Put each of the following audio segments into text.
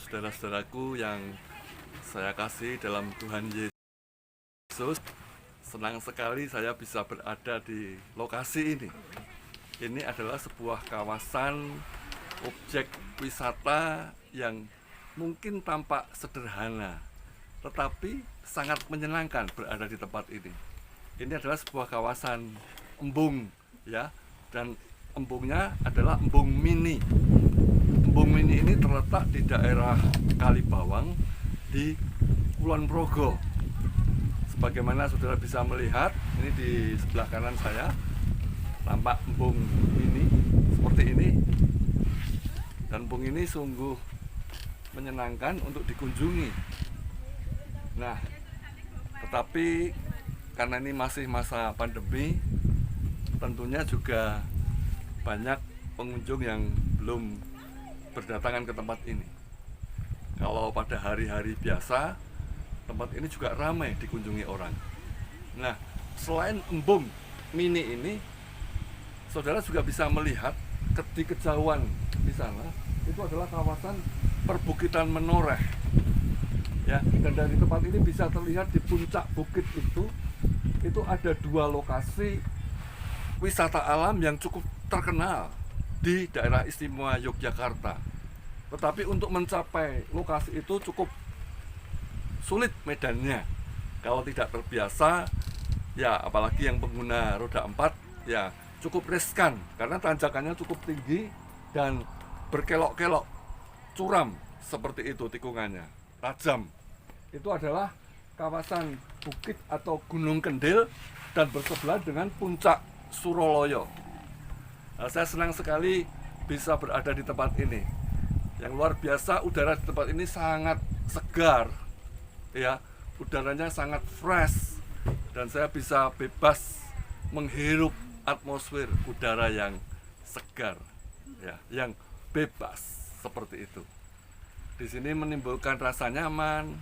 saudara-saudaraku yang saya kasih dalam Tuhan Yesus. Senang sekali saya bisa berada di lokasi ini. Ini adalah sebuah kawasan objek wisata yang mungkin tampak sederhana, tetapi sangat menyenangkan berada di tempat ini. Ini adalah sebuah kawasan embung, ya, dan embungnya adalah embung mini. Embung mini ini terletak di daerah Kalibawang di Kulon Progo. Sebagaimana saudara bisa melihat, ini di sebelah kanan saya tampak embung mini seperti ini. Dan embung ini sungguh menyenangkan untuk dikunjungi. Nah, tetapi karena ini masih masa pandemi, tentunya juga banyak pengunjung yang belum berdatangan ke tempat ini. Kalau pada hari-hari biasa, tempat ini juga ramai dikunjungi orang. Nah, selain embung mini ini, saudara juga bisa melihat di kejauhan di sana itu adalah kawasan perbukitan Menoreh. Ya, dan dari tempat ini bisa terlihat di puncak bukit itu ada dua lokasi wisata alam yang cukup terkenal di daerah istimewa Yogyakarta. Tetapi untuk mencapai lokasi itu cukup sulit medannya. Kalau tidak terbiasa, ya apalagi yang pengguna roda 4, ya cukup riskan karena tanjakannya cukup tinggi dan berkelok-kelok, curam seperti itu tikungannya, tajam. Itu adalah kawasan bukit atau Gunung Kendil dan bersebelah dengan puncak Suroloyo. Nah, saya senang sekali bisa berada di tempat ini. Yang luar biasa, udara di tempat ini sangat segar, ya, udaranya sangat fresh, dan saya bisa bebas menghirup atmosfer udara yang segar, ya, yang bebas seperti itu. Di sini menimbulkan rasa nyaman,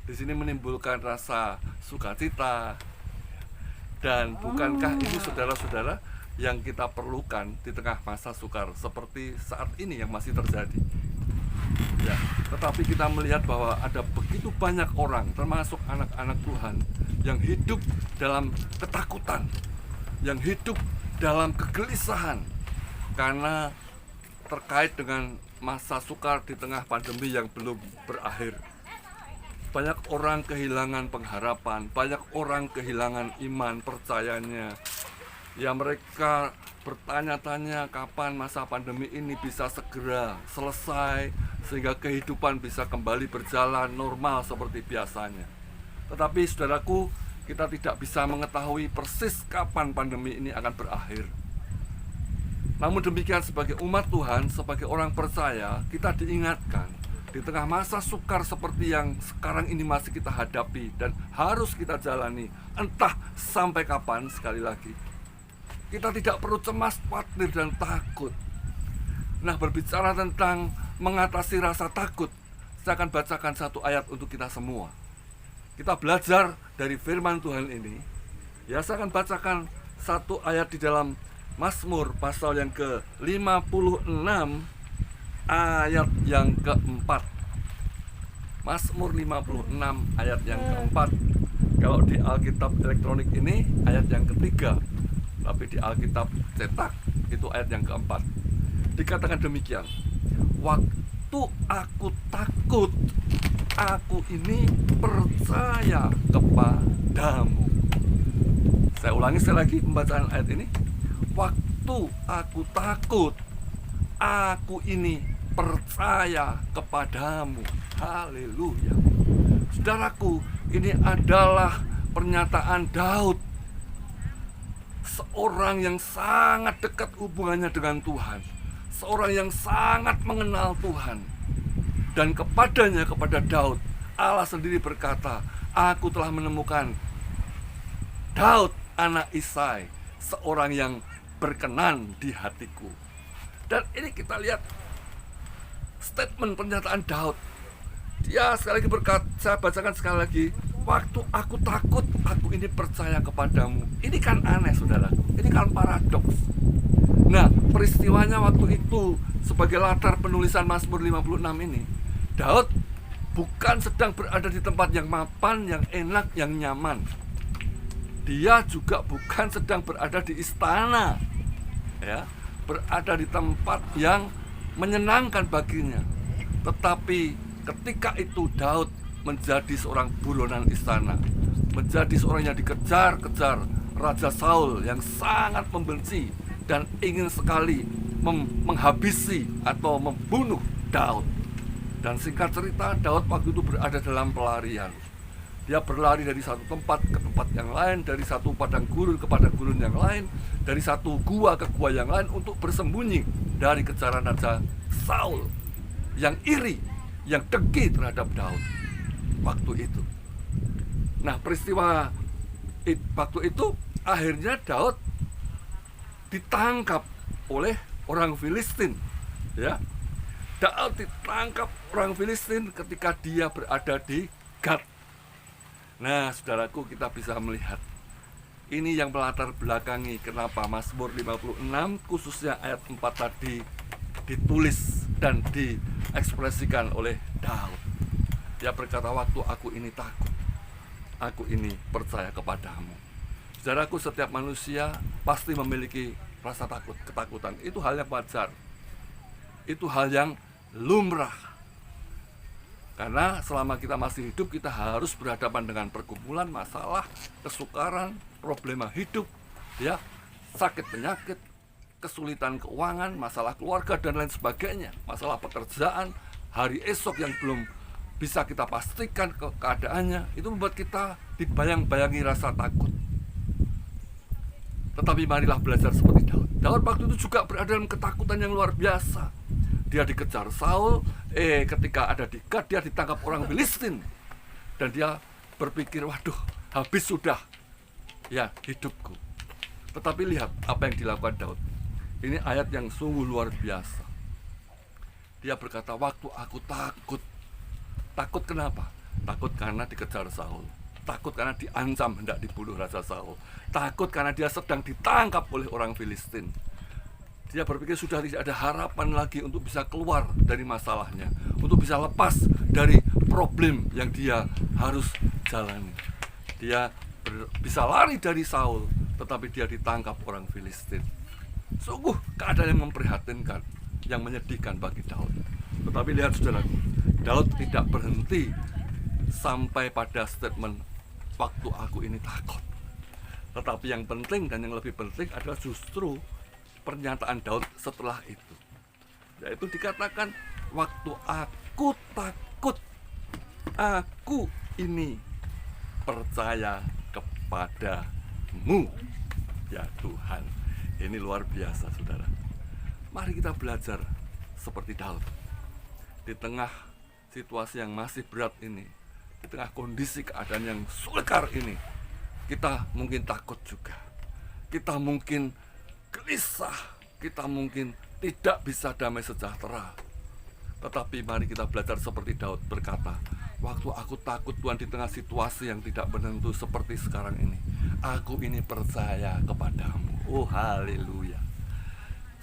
di sini menimbulkan rasa sukacita, dan bukankah ini saudara-saudara yang kita perlukan di tengah masa sukar seperti saat ini yang masih terjadi, ya. Tetapi kita melihat bahwa ada begitu banyak orang, termasuk anak-anak Tuhan, yang hidup dalam ketakutan, yang hidup dalam kegelisahan karena terkait dengan masa sukar di tengah pandemi yang belum berakhir. Banyak orang kehilangan pengharapan, banyak orang kehilangan iman percayanya. Ya, mereka bertanya-tanya kapan masa pandemi ini bisa segera selesai sehingga kehidupan bisa kembali berjalan normal seperti biasanya. Tetapi saudaraku, kita tidak bisa mengetahui persis kapan pandemi ini akan berakhir. Namun demikian, sebagai umat Tuhan, sebagai orang percaya, kita diingatkan di tengah masa sukar seperti yang sekarang ini masih kita hadapi dan harus kita jalani entah sampai kapan. Sekali lagi, kita tidak perlu cemas, khawatir, dan takut. Nah, berbicara tentang mengatasi rasa takut, saya akan bacakan satu ayat untuk kita semua. Kita belajar dari firman Tuhan ini. Ya, saya akan bacakan satu ayat di dalam Mazmur pasal yang ke-56 ayat yang keempat. Mazmur 56 ayat yang keempat. Kalau di Alkitab elektronik ini ayat yang ketiga, tapi di Alkitab cetak itu ayat yang keempat. Dikatakan demikian: waktu aku takut, aku ini percaya kepadamu. Saya ulangi sekali lagi pembacaan ayat ini. Waktu aku takut, aku ini percaya kepadamu. Haleluya. Saudaraku, ini adalah pernyataan Daud, seorang yang sangat dekat hubungannya dengan Tuhan, seorang yang sangat mengenal Tuhan. Dan kepada Daud, Allah sendiri berkata, aku telah menemukan Daud anak Isai, seorang yang berkenan di hatiku. Dan ini kita lihat statement pernyataan Daud. Dia sekali lagi berkata, saya bacakan sekali lagi, waktu aku takut, aku ini percaya kepadamu. Ini kan aneh, saudara. Ini kan paradoks. Nah, peristiwanya waktu itu sebagai latar penulisan Mazmur 56 ini, Daud bukan sedang berada di tempat yang mapan, yang enak, yang nyaman. Dia juga bukan sedang berada di istana, ya, berada di tempat yang menyenangkan baginya. Tetapi ketika itu Daud menjadi seorang buronan istana, menjadi seorang yang dikejar-kejar Raja Saul yang sangat membenci dan ingin sekali menghabisi atau membunuh Daud. Dan singkat cerita, Daud waktu itu berada dalam pelarian. Dia berlari dari satu tempat ke tempat yang lain, dari satu padang gurun ke padang gurun yang lain, dari satu gua ke gua yang lain untuk bersembunyi dari kejaran Raja Saul yang iri, yang dengki terhadap Daud waktu itu. Nah, peristiwa waktu itu akhirnya Daud ditangkap oleh orang Filistin, ya. Daud ditangkap orang Filistin ketika dia berada di Gad. Nah, saudaraku, kita bisa melihat ini yang melatar belakangi kenapa Mazmur 56 khususnya ayat 4 tadi ditulis dan diekspresikan oleh Daud. Dia berkata, waktu aku ini takut, aku ini percaya kepadamu. Saudaraku, setiap manusia pasti memiliki rasa takut, ketakutan. Itu hal yang wajar, itu hal yang lumrah. Karena selama kita masih hidup, kita harus berhadapan dengan pergumulan, masalah, kesukaran, problema hidup, ya, sakit penyakit, kesulitan keuangan, masalah keluarga dan lain sebagainya, masalah pekerjaan, hari esok yang belum bisa kita pastikan keadaannya. Itu membuat kita dibayang-bayangi rasa takut. Tetapi marilah belajar seperti Daud. Daud waktu itu juga berada dalam ketakutan yang luar biasa. Dia dikejar Saul, ketika ada di Gad dia ditangkap orang Filistin. Dan dia berpikir, waduh, habis sudah ya hidupku. Tetapi lihat apa yang dilakukan Daud. Ini ayat yang sungguh luar biasa. Dia berkata, waktu aku takut. Takut kenapa? Takut karena dikejar Saul. Takut karena diancam hendak dibunuh Raja Saul. Takut karena dia sedang ditangkap oleh orang Filistin. Dia berpikir sudah tidak ada harapan lagi untuk bisa keluar dari masalahnya, untuk bisa lepas dari problem yang dia harus jalani. Dia bisa lari dari Saul, tetapi dia ditangkap orang Filistin. Sungguh keadaan yang memprihatinkan, yang menyedihkan bagi Daud. Tetapi lihat saudaraku, Daud tidak berhenti sampai pada statement waktu aku ini takut. Tetapi yang penting dan yang lebih penting adalah justru pernyataan Daud setelah itu, yaitu dikatakan, waktu aku takut, aku ini percaya kepadamu, ya Tuhan. Ini luar biasa, saudara. Mari kita belajar seperti Daud. Di tengah situasi yang masih berat ini, di tengah kondisi keadaan yang sukar ini, kita mungkin takut juga, kita mungkin gelisah, kita mungkin tidak bisa damai sejahtera. Tetapi mari kita belajar seperti Daud berkata, waktu aku takut Tuhan di tengah situasi yang tidak menentu seperti sekarang ini, aku ini percaya kepadamu. Oh haleluya.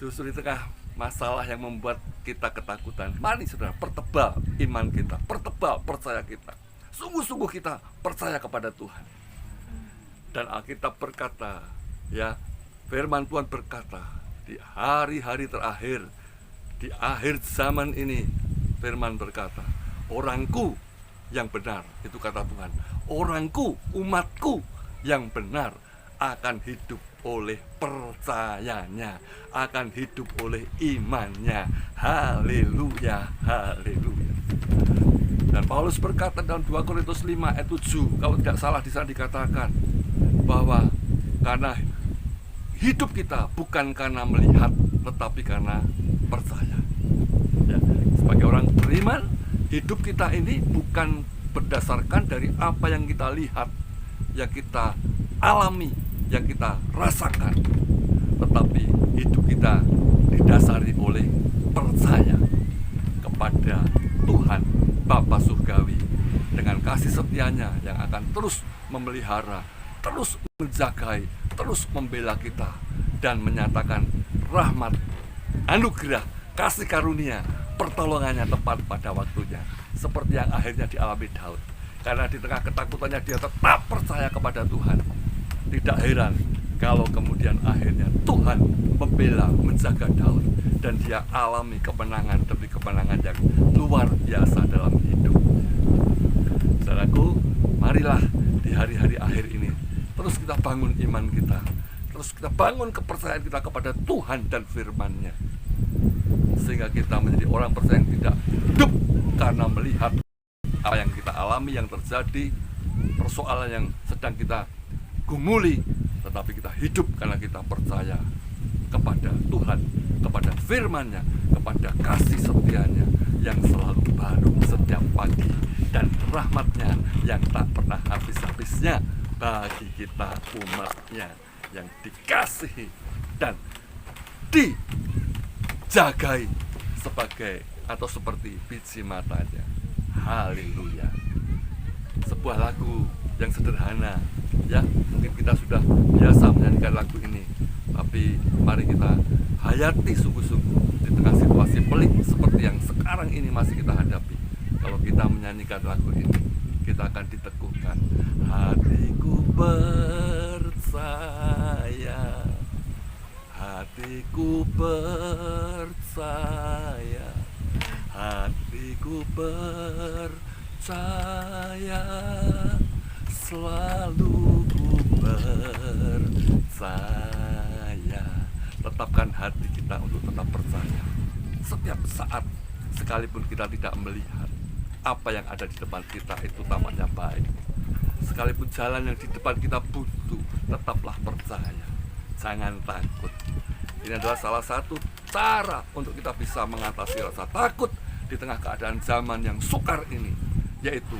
Justru di tengah masalah yang membuat kita ketakutan, mari saudara pertebal iman kita, pertebal percaya kita. Sungguh-sungguh kita percaya kepada Tuhan. Dan Alkitab berkata, ya, firman Tuhan berkata, di hari-hari terakhir, di akhir zaman ini, firman berkata, orangku yang benar, itu kata Tuhan, orangku, umatku yang benar akan hidup oleh percayanya, akan hidup oleh imannya. Haleluya, haleluya. Dan Paulus berkata dalam 2 Korintus 5 ayat 7, kalau tidak salah di sana dikatakan bahwa karena hidup kita bukan karena melihat, tetapi karena percaya. Ya, sebagai orang beriman, hidup kita ini bukan berdasarkan dari apa yang kita lihat, yang kita alami, yang kita rasakan, tetapi hidup kita didasari oleh percaya kepada Tuhan Bapa Surgawi dengan kasih setianya yang akan terus memelihara, terus menjagai, terus membela kita dan menyatakan rahmat, anugerah, kasih karunia, pertolongannya tepat pada waktunya. seperti yang akhirnya dialami Daud. Karena di tengah ketakutannya dia tetap percaya kepada Tuhan. Tidak heran kalau kemudian akhirnya Tuhan membela, menjaga Daud, dan dia alami kemenangan demi kemenangan yang luar biasa dalam hidup. Saudaraku, marilah di hari-hari akhir ini terus kita bangun iman kita, terus kita bangun kepercayaan kita kepada Tuhan dan firman-Nya, sehingga kita menjadi orang percaya yang tidak hidup karena melihat apa yang kita alami, yang terjadi, persoalan yang sedang kita gumuli, tetapi kita hidup karena kita percaya kepada Tuhan, kepada firman-Nya, kepada kasih setia-Nya yang selalu baru setiap pagi, dan rahmat-Nya yang tak pernah habis-habisnya bagi kita umat-Nya yang dikasihi dan dijagai sebagai atau seperti biji matanya. Haleluya. Sebuah lagu yang sederhana, ya, mungkin kita sudah biasa menyanyikan lagu ini, tapi mari kita hayati sungguh-sungguh di tengah situasi pelik seperti yang sekarang ini masih kita hadapi. Kalau kita menyanyikan lagu ini, kita akan diteguhkan. Hatiku percaya, hatiku percaya, hatiku percaya, selalu ku percaya. Tetapkan hati kita untuk tetap percaya setiap saat, sekalipun kita tidak melihat apa yang ada di depan kita itu tampaknya baik, sekalipun jalan yang di depan kita buntu, tetaplah percaya, jangan takut. Ini adalah salah satu cara untuk kita bisa mengatasi rasa takut di tengah keadaan zaman yang sukar ini, yaitu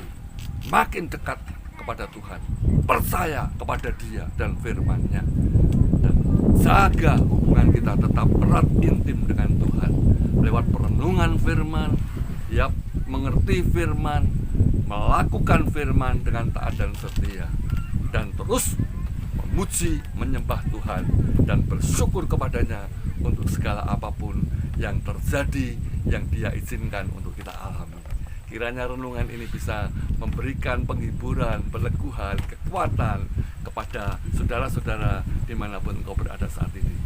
makin dekat kepada Tuhan, percaya kepada Dia dan firman-Nya, dan jaga hubungan kita tetap erat intim dengan Tuhan lewat perenungan firman, ya, mengerti firman, melakukan firman dengan taat dan setia, dan terus memuji, menyembah Tuhan dan bersyukur kepadanya untuk segala apapun yang terjadi, yang Dia izinkan untuk kita alami. Kiranya renungan ini bisa memberikan penghiburan, peleguhan, kekuatan kepada saudara-saudara dimanapun engkau berada saat ini.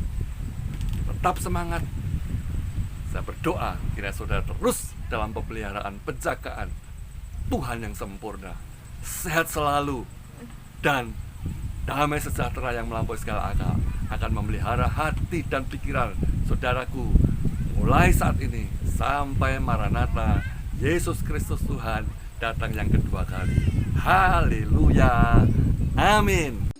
Tetap semangat. Saya berdoa kiranya saudara terus dalam pemeliharaan, penjagaan Tuhan yang sempurna, sehat selalu, dan damai sejahtera yang melampaui segala akal akan memelihara hati dan pikiran saudaraku mulai saat ini sampai Maranatha, Yesus Kristus Tuhan datang yang kedua kali. Haleluya. Amin.